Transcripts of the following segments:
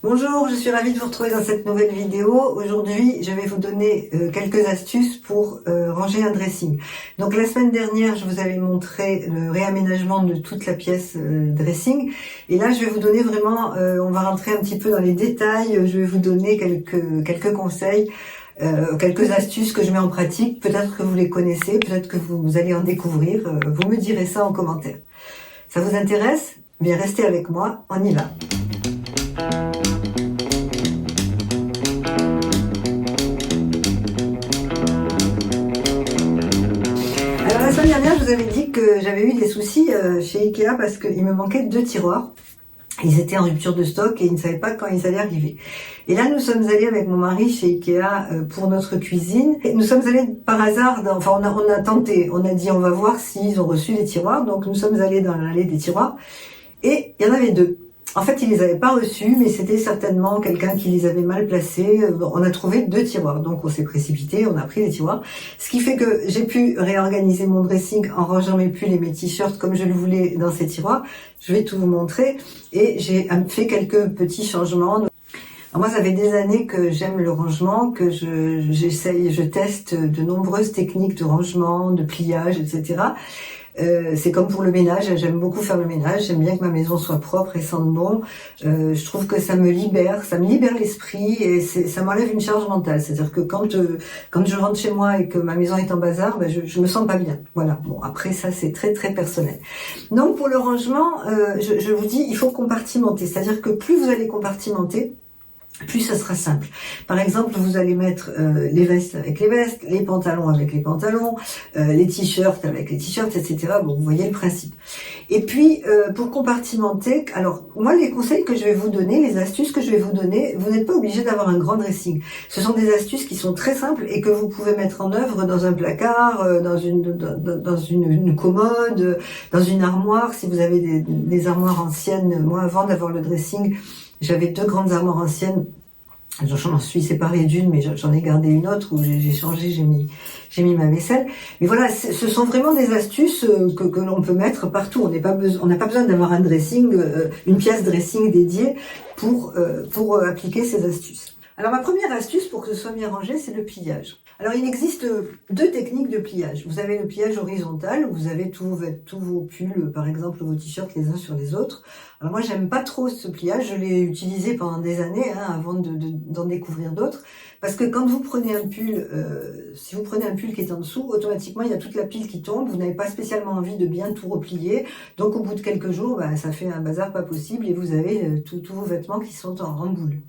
Bonjour, je suis ravie de vous retrouver dans cette nouvelle vidéo. Aujourd'hui, je vais vous donner quelques astuces pour ranger un dressing. Donc la semaine dernière, je vous avais montré le réaménagement de toute la pièce dressing. Et là, je vais vous donner vraiment, on va rentrer un petit peu dans les détails. Je vais vous donner quelques conseils, quelques astuces que je mets en pratique. Peut-être que vous les connaissez, peut-être que vous allez en découvrir. Vous me direz ça en commentaire. Ça vous intéresse? Bien, restez avec moi, on y va. Alors la semaine dernière, je vous avais dit que j'avais eu des soucis chez Ikea parce qu'il me manquait 2 tiroirs. Ils étaient en rupture de stock et ils ne savaient pas quand ils allaient arriver. Et là, nous sommes allés avec mon mari chez Ikea pour notre cuisine. Et nous sommes allés par hasard, on a tenté, on a dit on va voir s'ils ont reçu les tiroirs. Donc nous sommes allés dans l'allée des tiroirs et il y en avait 2. En fait, ils les avaient pas reçus, mais c'était certainement quelqu'un qui les avait mal placés. On a trouvé 2 tiroirs, donc on s'est précipité, on a pris les tiroirs. Ce qui fait que j'ai pu réorganiser mon dressing en rangeant mes pulls et mes t-shirts comme je le voulais dans ces tiroirs. Je vais tout vous montrer et j'ai fait quelques petits changements. Alors moi, ça fait des années que j'aime le rangement, que je teste de nombreuses techniques de rangement, de pliage, etc. C'est comme pour le ménage, j'aime beaucoup faire le ménage, j'aime bien que ma maison soit propre et sente bon. Je trouve que ça me libère l'esprit et ça m'enlève une charge mentale. C'est-à-dire que quand je rentre chez moi et que ma maison est en bazar, je me sens pas bien. Voilà. Bon, après ça c'est très très personnel. Donc pour le rangement, je vous dis, il faut compartimenter. C'est-à-dire que plus vous allez compartimenter, plus ça sera simple. Par exemple, vous allez mettre les vestes avec les vestes, les pantalons avec les pantalons, les t-shirts avec les t-shirts, etc. Bon, vous voyez le principe. Et puis, pour compartimenter, alors moi, les conseils que je vais vous donner, les astuces que je vais vous donner, vous n'êtes pas obligé d'avoir un grand dressing. Ce sont des astuces qui sont très simples et que vous pouvez mettre en œuvre dans un placard, dans une commode, dans une armoire. Si vous avez des armoires anciennes, moi, avant d'avoir le dressing, j'avais 2 grandes armoires anciennes. J'en suis séparée d'une, mais j'en ai gardé une autre où j'ai changé, j'ai mis ma vaisselle. Mais voilà, ce sont vraiment des astuces que l'on peut mettre partout. On n'a pas besoin d'avoir un dressing, une pièce dressing dédiée pour appliquer ces astuces. Alors ma première astuce pour que ce soit bien rangé, c'est le pliage. Alors il existe 2 techniques de pliage. Vous avez le pliage horizontal, où vous avez tous vos pulls, par exemple vos t-shirts les uns sur les autres. Alors moi j'aime pas trop ce pliage, je l'ai utilisé pendant des années avant d'en découvrir d'autres. Parce que quand vous prenez un pull, si vous prenez un pull qui est en dessous, automatiquement il y a toute la pile qui tombe, vous n'avez pas spécialement envie de bien tout replier. Donc au bout de quelques jours, ça fait un bazar pas possible et vous avez tous vos vêtements qui sont en boule.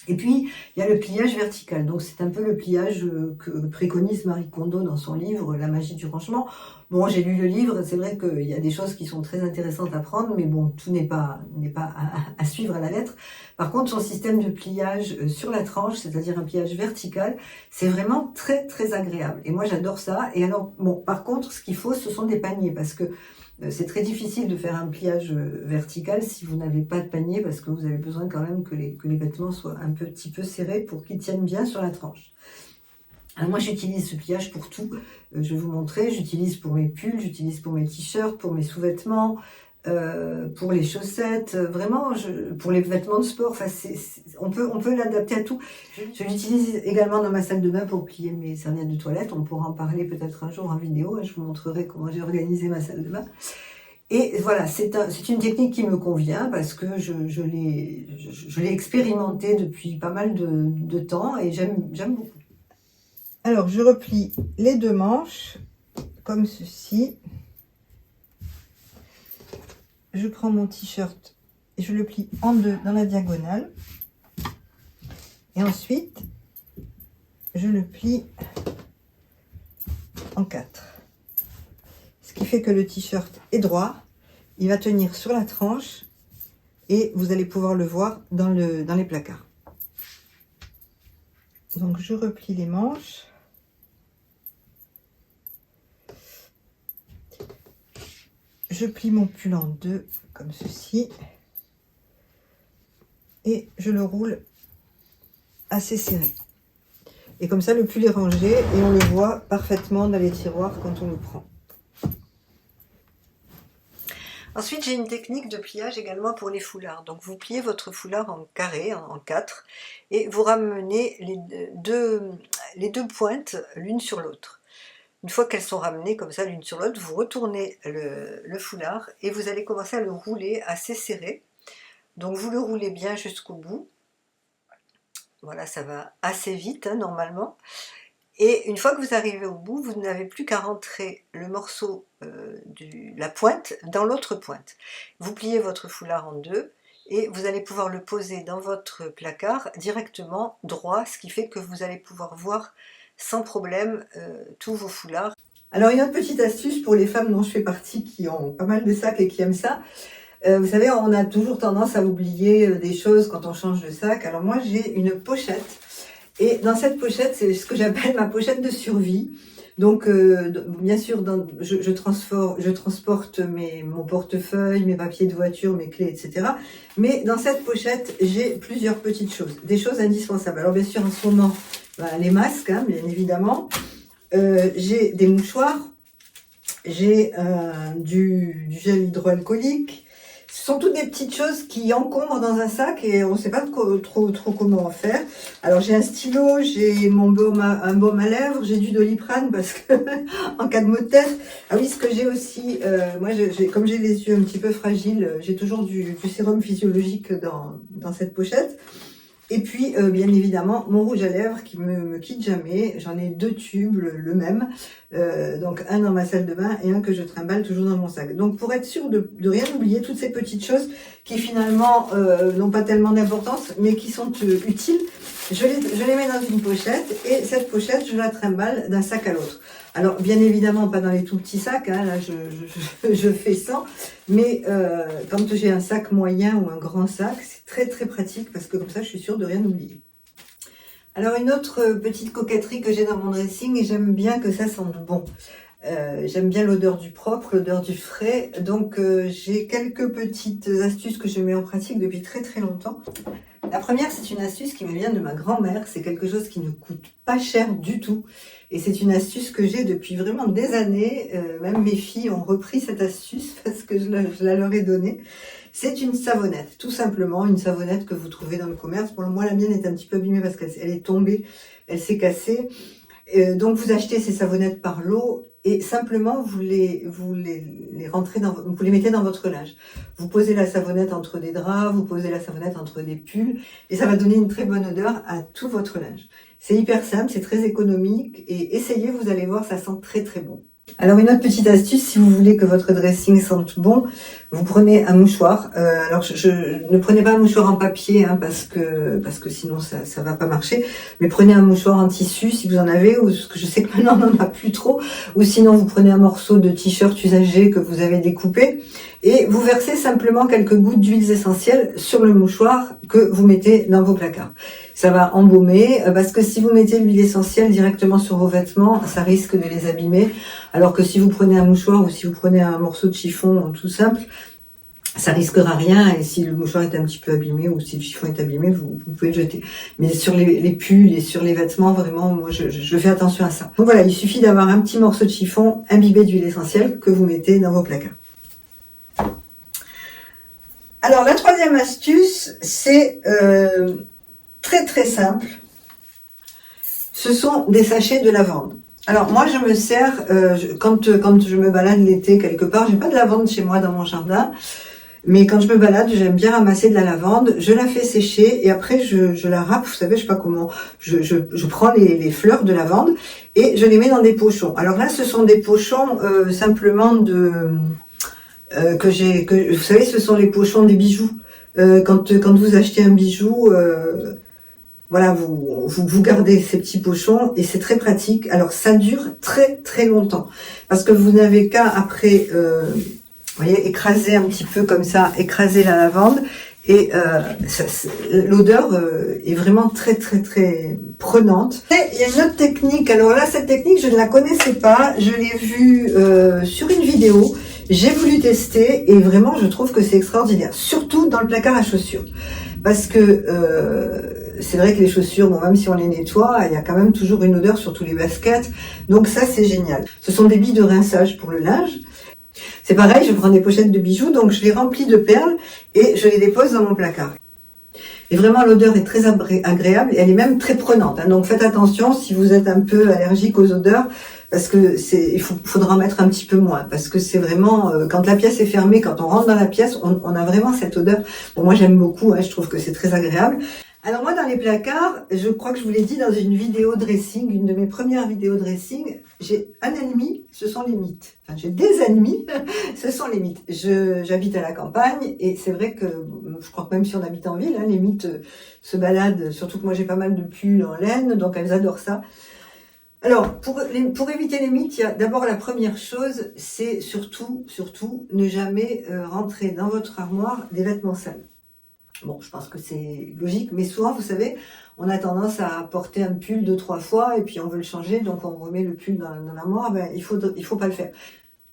Et puis, il y a le pliage vertical. Donc, c'est un peu le pliage que préconise Marie Kondo dans son livre « La magie du rangement ». Bon, j'ai lu le livre. C'est vrai qu'il y a des choses qui sont très intéressantes à prendre, mais bon, tout n'est pas à suivre à la lettre. Par contre, son système de pliage sur la tranche, c'est-à-dire un pliage vertical, c'est vraiment très, très agréable. Et moi, j'adore ça. Et alors, bon, par contre, ce qu'il faut, ce sont des paniers, parce que c'est très difficile de faire un pliage vertical si vous n'avez pas de panier parce que vous avez besoin quand même que les vêtements soient un petit peu serrés pour qu'ils tiennent bien sur la tranche. Alors moi j'utilise ce pliage pour tout, je vais vous montrer, j'utilise pour mes pulls, j'utilise pour mes t-shirts, pour mes sous-vêtements, pour les chaussettes, vraiment pour les vêtements de sport, enfin on peut l'adapter à tout. Je l'utilise également dans ma salle de bain pour plier mes serviettes de toilette, on pourra en parler peut-être un jour en vidéo, je vous montrerai comment j'ai organisé ma salle de bain. Et voilà, c'est une technique qui me convient parce que je l'ai expérimentée depuis pas mal de temps et j'aime beaucoup. Alors je replie les 2 manches comme ceci. Je prends mon t-shirt et je le plie en 2 dans la diagonale. Et ensuite, je le plie en 4. Ce qui fait que le t-shirt est droit, il va tenir sur la tranche et vous allez pouvoir le voir dans les placards. Donc je replie les manches. Je plie mon pull en 2 comme ceci et je le roule assez serré. Et comme ça, le pull est rangé et on le voit parfaitement dans les tiroirs quand on le prend. Ensuite, j'ai une technique de pliage également pour les foulards. Donc vous pliez votre foulard en carré, en 4, et vous ramenez les deux pointes l'une sur l'autre. Une fois qu'elles sont ramenées comme ça l'une sur l'autre, vous retournez le foulard et vous allez commencer à le rouler assez serré. Donc vous le roulez bien jusqu'au bout. Voilà, ça va assez vite hein, normalement. Et une fois que vous arrivez au bout, vous n'avez plus qu'à rentrer le morceau la pointe dans l'autre pointe. Vous pliez votre foulard en deux et vous allez pouvoir le poser dans votre placard directement droit, ce qui fait que vous allez pouvoir voir sans problème tous vos foulards. Alors une autre petite astuce pour les femmes dont je fais partie qui ont pas mal de sacs et qui aiment ça. Vous savez, on a toujours tendance à oublier des choses quand on change de sac. Alors moi j'ai une pochette. Et dans cette pochette, c'est ce que j'appelle ma pochette de survie. Donc, bien sûr, je transporte mon portefeuille, mes papiers de voiture, mes clés, etc. Mais dans cette pochette, j'ai plusieurs petites choses, des choses indispensables. Alors, bien sûr, en ce moment, les masques, hein, bien évidemment. J'ai des mouchoirs, j'ai du gel hydroalcoolique. Ce sont toutes des petites choses qui encombrent dans un sac et on ne sait pas trop comment en faire. Alors j'ai un stylo, j'ai un baume à lèvres, j'ai du Doliprane parce que en cas de maux de tête. Ah oui, ce que j'ai aussi, moi comme j'ai les yeux un petit peu fragiles, j'ai toujours du sérum physiologique dans cette pochette. Et puis, bien évidemment, mon rouge à lèvres qui me quitte jamais. J'en ai 2 tubes, le même. Donc, un dans ma salle de bain et un que je trimballe toujours dans mon sac. Donc, pour être sûr de rien oublier, toutes ces petites choses qui finalement n'ont pas tellement d'importance, mais qui sont utiles, je les mets dans une pochette. Et cette pochette, je la trimballe d'un sac à l'autre. Alors, bien évidemment, pas dans les tout petits sacs, hein, là je fais 100, mais quand j'ai un sac moyen ou un grand sac, c'est très très pratique parce que comme ça, je suis sûre de rien oublier. Alors, une autre petite coquetterie que j'ai dans mon dressing, et j'aime bien que ça sente bon. J'aime bien l'odeur du propre, l'odeur du frais, donc j'ai quelques petites astuces que je mets en pratique depuis très très longtemps. La première, c'est une astuce qui me vient de ma grand-mère, c'est quelque chose qui ne coûte pas cher du tout, et c'est une astuce que j'ai depuis vraiment des années, même mes filles ont repris cette astuce parce que je la leur ai donnée. C'est une savonnette, tout simplement, une savonnette que vous trouvez dans le commerce. Pour moi, la mienne est un petit peu abîmée parce qu'elle est tombée, elle s'est cassée. Donc vous achetez ces savonnettes par lot et simplement vous les rentrez vous les mettez dans votre linge. Vous posez la savonnette entre des draps, vous posez la savonnette entre des pulls et ça va donner une très bonne odeur à tout votre linge. C'est hyper simple, c'est très économique et essayez, vous allez voir, ça sent très très bon. Alors une autre petite astuce, si vous voulez que votre dressing sente bon, vous prenez un mouchoir. Alors ne prenez pas un mouchoir en papier hein, parce que sinon ça va pas marcher. Mais prenez un mouchoir en tissu si vous en avez, ou ce que je sais que maintenant on n'en a plus trop. Ou sinon vous prenez un morceau de t-shirt usagé que vous avez découpé et vous versez simplement quelques gouttes d'huiles essentielles sur le mouchoir que vous mettez dans vos placards. Ça va embaumer parce que si vous mettez l'huile essentielle directement sur vos vêtements, ça risque de les abîmer. Alors que si vous prenez un mouchoir ou si vous prenez un morceau de chiffon tout simple, ça risquera rien. Et si le mouchoir est un petit peu abîmé ou si le chiffon est abîmé, vous pouvez le jeter. Mais sur les pulls et sur les vêtements, vraiment, moi, je fais attention à ça. Donc voilà, il suffit d'avoir un petit morceau de chiffon imbibé d'huile essentielle que vous mettez dans vos placards. Alors la troisième astuce, c'est très très simple. Ce sont des sachets de lavande. Alors moi je me sers, quand je me balade l'été quelque part, j'ai pas de lavande chez moi dans mon jardin, mais quand je me balade, j'aime bien ramasser de la lavande, je la fais sécher et après je la râpe, vous savez, je sais pas comment, je prends les fleurs de lavande et je les mets dans des pochons. Alors là ce sont des pochons simplement vous savez, ce sont les pochons des bijoux. Quand vous achetez un bijou, voilà, vous gardez ces petits pochons et c'est très pratique. Alors ça dure très très longtemps parce que vous n'avez qu'à après, vous voyez, écraser un petit peu comme ça, écraser la lavande et l'odeur est vraiment très très très prenante. Et il y a une autre technique. Alors là, cette technique, je ne la connaissais pas. Je l'ai vue sur une vidéo. J'ai voulu tester et vraiment, je trouve que c'est extraordinaire. Surtout dans le placard à chaussures, parce que c'est vrai que les chaussures, bon, même si on les nettoie, il y a quand même toujours une odeur, surtout les baskets. Donc ça, c'est génial. Ce sont des billes de rinçage pour le linge. C'est pareil, je prends des pochettes de bijoux, donc je les remplis de perles et je les dépose dans mon placard. Et vraiment, l'odeur est très agréable et elle est même très prenante. Hein. Donc faites attention si vous êtes un peu allergique aux odeurs, parce que faudra en mettre un petit peu moins, parce que c'est vraiment, quand la pièce est fermée, quand on rentre dans la pièce, on a vraiment cette odeur. Bon, moi j'aime beaucoup, hein, je trouve que c'est très agréable. Alors moi, dans les placards, je crois que je vous l'ai dit dans une vidéo dressing, une de mes premières vidéos dressing, j'ai un ennemi, ce sont les mythes. Enfin, j'ai des ennemis, ce sont les mythes. J'habite à la campagne et c'est vrai que, je crois que même si on habite en ville, hein, les mythes se baladent, surtout que moi j'ai pas mal de pulls en laine, donc elles adorent ça. Alors, pour éviter les mythes, il y a d'abord la première chose, c'est surtout, ne jamais rentrer dans votre armoire des vêtements sales. Bon, je pense que c'est logique, mais souvent, vous savez, on a tendance à porter un pull 2-3 fois et puis on veut le changer, donc on remet le pull dans l'armoire. Ben, il faut pas le faire.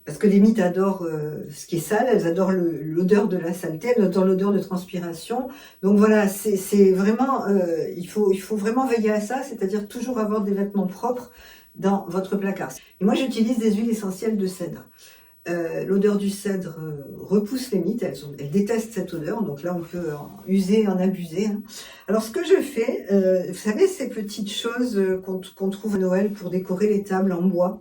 Parce que les mythes adorent ce qui est sale, elles adorent l'odeur de la saleté, elles adorent l'odeur de transpiration. Donc voilà, c'est vraiment, il faut vraiment veiller à ça, c'est-à-dire toujours avoir des vêtements propres dans votre placard. Et moi, j'utilise des huiles essentielles de cèdre. L'odeur du cèdre repousse les mythes, elles détestent cette odeur, donc là on peut en user et en abuser. Hein. Alors ce que je fais, vous savez ces petites choses qu'on trouve à Noël pour décorer les tables en bois,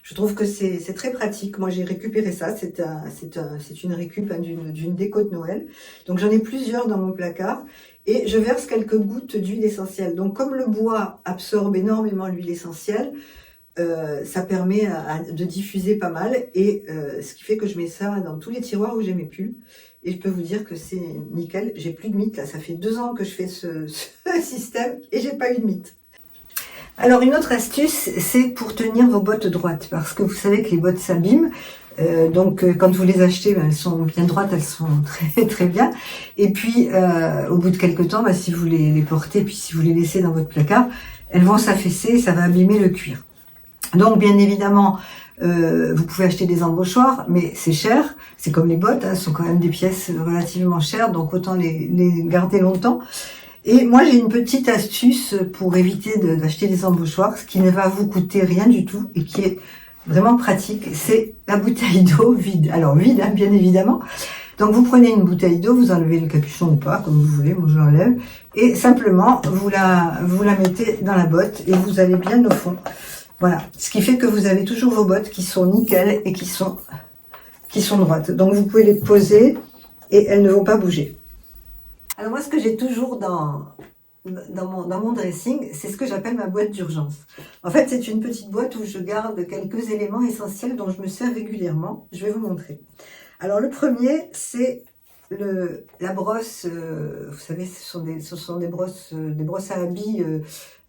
je trouve que c'est très pratique. Moi j'ai récupéré ça, c'est une récup hein, d'une déco de Noël, donc j'en ai plusieurs dans mon placard. Et je verse quelques gouttes d'huile essentielle. Donc comme le bois absorbe énormément l'huile essentielle, ça permet de diffuser pas mal et ce qui fait que je mets ça dans tous les tiroirs où j'ai mes pulls et je peux vous dire que c'est nickel. J'ai plus de mythes là, ça fait 2 ans que je fais ce système et j'ai pas eu de mythes. Alors une autre astuce, c'est pour tenir vos bottes droites parce que vous savez que les bottes s'abîment. Donc quand vous les achetez, ben, elles sont bien droites, elles sont très très bien. Et puis au bout de quelques temps, ben, si vous les portez, puis si vous les laissez dans votre placard, elles vont s'affaisser, ça va abîmer le cuir. Donc bien évidemment, vous pouvez acheter des embauchoirs, mais c'est cher. C'est comme les bottes, hein, ce sont quand même des pièces relativement chères, donc autant les garder longtemps. Et moi j'ai une petite astuce pour éviter d'acheter des embauchoirs, ce qui ne va vous coûter rien du tout et qui est vraiment pratique, c'est la bouteille d'eau vide. Alors vide, hein, bien évidemment. Donc vous prenez une bouteille d'eau, vous enlevez le capuchon ou pas, comme vous voulez, moi je l'enlève, et simplement vous la mettez dans la botte et vous allez bien au fond. Voilà, ce qui fait que vous avez toujours vos bottes qui sont nickel et qui sont droites. Donc vous pouvez les poser et elles ne vont pas bouger. Alors moi ce que j'ai toujours dans mon dressing, c'est ce que j'appelle ma boîte d'urgence. En fait c'est une petite boîte où je garde quelques éléments essentiels dont je me sers régulièrement. Je vais vous montrer. Alors le premier c'est la brosse, vous savez ce sont des brosses à habits,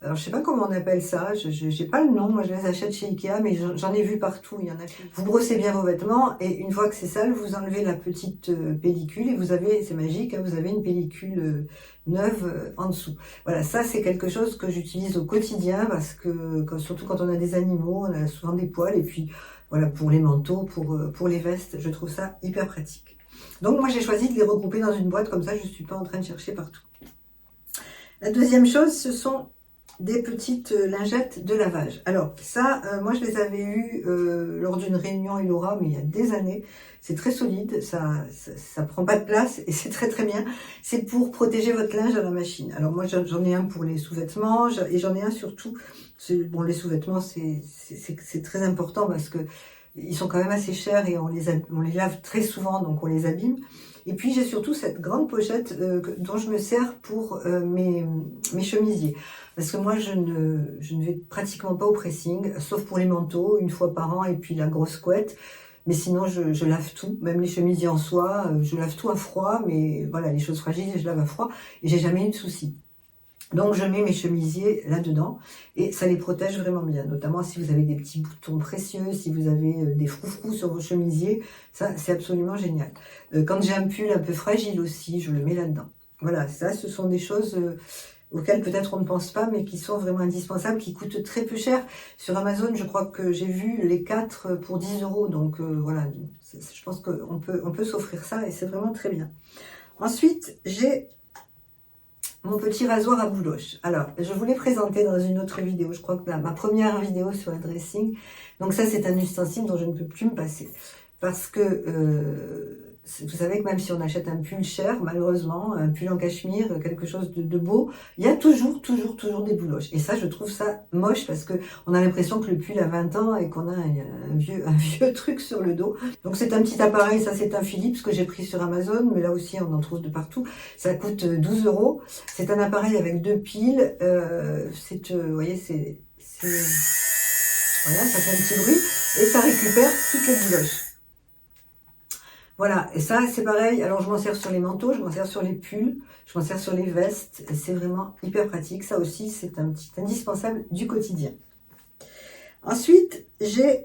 alors je sais pas comment on appelle ça, j'ai pas le nom, moi je les achète chez Ikea, mais j'en ai vu partout, il y en a. Vous brossez bien vos vêtements et une fois que c'est sale, vous enlevez la petite pellicule et vous avez, c'est magique, hein, vous avez une pellicule neuve en dessous. Voilà, ça c'est quelque chose que j'utilise au quotidien parce que surtout quand on a des animaux, on a souvent des poils et puis voilà, pour les manteaux, pour les vestes, je trouve ça hyper pratique. Donc moi j'ai choisi de les regrouper dans une boîte, comme ça je ne suis pas en train de chercher partout. La deuxième chose, ce sont des petites lingettes de lavage. Alors ça, moi je les avais eues lors d'une réunion Elora, mais il y a des années. C'est très solide, ça prend pas de place et c'est très très bien. C'est pour protéger votre linge à la machine. Alors moi j'en ai un pour les sous-vêtements et j'en ai un surtout. Bon, les sous-vêtements c'est très important parce que ils sont quand même assez chers et on les lave très souvent, donc on les abîme. Et puis j'ai surtout cette grande pochette dont je me sers pour mes chemisiers. Parce que moi je ne vais pratiquement pas au pressing, sauf pour les manteaux, une fois par an, et puis la grosse couette. Mais sinon je lave tout, même les chemisiers en soie, je lave tout à froid, mais voilà, les choses fragiles, je lave à froid, et j'ai jamais eu de soucis. Donc je mets mes chemisiers là-dedans et ça les protège vraiment bien, notamment si vous avez des petits boutons précieux, si vous avez des froufrous sur vos chemisiers, ça c'est absolument génial. Quand j'ai un pull un peu fragile aussi, je le mets là-dedans. Voilà, ça ce sont des choses auxquelles peut-être on ne pense pas, mais qui sont vraiment indispensables, qui coûtent très peu cher. Sur Amazon, je crois que j'ai vu les 4 pour 10 €, donc voilà, je pense qu'on peut s'offrir ça et c'est vraiment très bien. Ensuite, j'ai mon petit rasoir à bouloche. Alors, je vous l'ai présenté dans une autre vidéo, je crois que ma première vidéo sur le dressing. Donc ça, c'est un ustensile dont je ne peux plus me passer. Parce que, vous savez que même si on achète un pull cher, malheureusement, un pull en cachemire, quelque chose de beau, il y a toujours des bouloches. Et ça, je trouve ça moche parce que on a l'impression que le pull a 20 ans et qu'on a un vieux truc sur le dos. Donc c'est un petit appareil, ça c'est un Philips que j'ai pris sur Amazon, mais là aussi on en trouve de partout. Ça coûte 12 €. C'est un appareil avec 2 piles. Vous voyez, voilà, ça fait un petit bruit et ça récupère toutes les bouloches. Voilà, et ça c'est pareil, alors je m'en sers sur les manteaux, je m'en sers sur les pulls, je m'en sers sur les vestes, c'est vraiment hyper pratique, ça aussi c'est un petit indispensable du quotidien. Ensuite, j'ai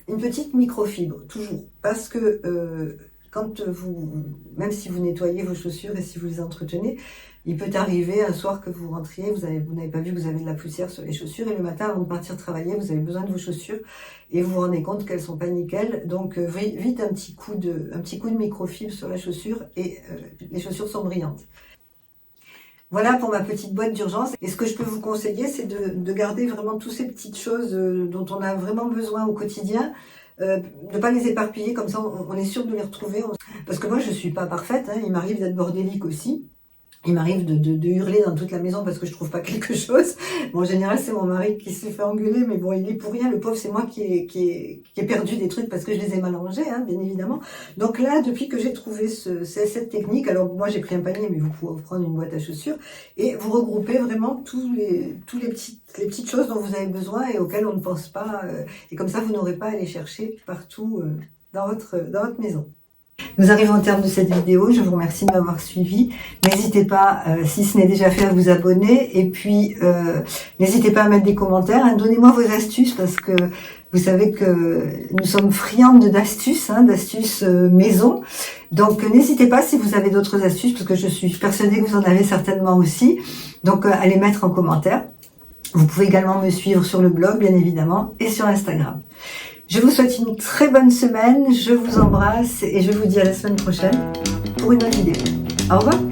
une petite microfibre, toujours, parce que même si vous nettoyez vos chaussures et si vous les entretenez, il peut arriver un soir que vous rentriez, vous n'avez pas vu que vous avez de la poussière sur les chaussures et le matin avant de partir travailler, vous avez besoin de vos chaussures et vous vous rendez compte qu'elles sont pas nickel. Donc vite un petit coup de microfibre sur la chaussure et les chaussures sont brillantes. Voilà pour ma petite boîte d'urgence. Et ce que je peux vous conseiller, c'est de garder vraiment toutes ces petites choses dont on a vraiment besoin au quotidien. De pas les éparpiller, comme ça on est sûr de les retrouver. Parce que moi je suis pas parfaite, hein, il m'arrive d'être bordélique aussi. Il m'arrive de hurler dans toute la maison parce que je trouve pas quelque chose. Bon, en général, c'est mon mari qui se fait engueuler, mais bon, il est pour rien. Le pauvre, c'est moi qui ai perdu des trucs parce que je les ai mal rangés, hein, bien évidemment. Donc là, depuis que j'ai trouvé cette technique, alors moi, j'ai pris un panier, mais vous pouvez prendre une boîte à chaussures et vous regroupez vraiment les petites choses dont vous avez besoin et auxquelles on ne pense pas. Et comme ça, vous n'aurez pas à les chercher partout dans votre maison. Nous arrivons au terme de cette vidéo, je vous remercie de m'avoir suivi. N'hésitez pas, si ce n'est déjà fait, à vous abonner. Et puis, n'hésitez pas à mettre des commentaires. Hein. Donnez-moi vos astuces parce que vous savez que nous sommes friandes d'astuces, hein, d'astuces maison. Donc, n'hésitez pas si vous avez d'autres astuces parce que je suis persuadée que vous en avez certainement aussi. Donc, allez mettre en commentaire. Vous pouvez également me suivre sur le blog, bien évidemment, et sur Instagram. Je vous souhaite une très bonne semaine, je vous embrasse et je vous dis à la semaine prochaine pour une autre vidéo. Au revoir.